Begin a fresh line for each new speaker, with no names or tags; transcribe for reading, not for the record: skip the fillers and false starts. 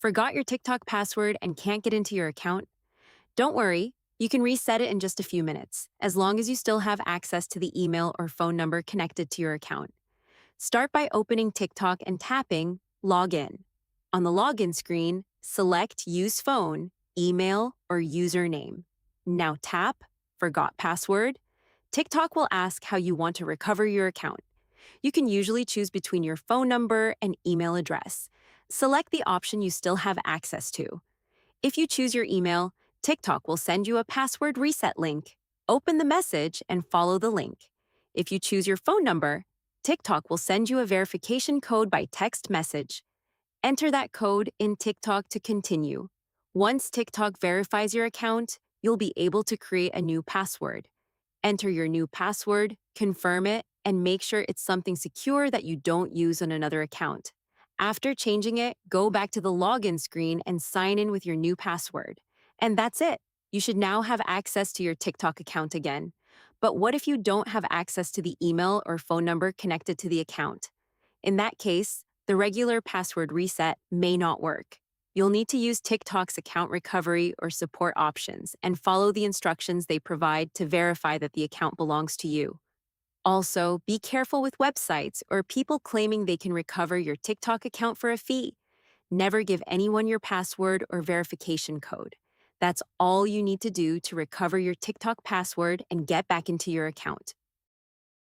Forgot your TikTok password and can't get into your account? Don't worry, you can reset it in just a few minutes, as long as you still have access to the email or phone number connected to your account. Start by opening TikTok and tapping Login. On the login screen, select Use Phone, Email, or Username. Now tap Forgot Password. TikTok will ask how you want to recover your account. You can usually choose between your phone number and email address. Select the option you still have access to. If you choose your email, TikTok will send you a password reset link. Open the message and follow the link. If you choose your phone number, TikTok will send you a verification code by text message. Enter that code in TikTok to continue. Once TikTok verifies your account, you'll be able to create a new password. Enter your new password, confirm it, and make sure it's something secure that you don't use on another account. After changing it, go back to the login screen and sign in with your new password. And that's it. You should now have access to your TikTok account again. But what if you don't have access to the email or phone number connected to the account? In that case, the regular password reset may not work. You'll need to use TikTok's account recovery or support options and follow the instructions they provide to verify that the account belongs to you. Also, be careful with websites or people claiming they can recover your TikTok account for a fee. Never give anyone your password or verification code. That's all you need to do to recover your TikTok password and get back into your account.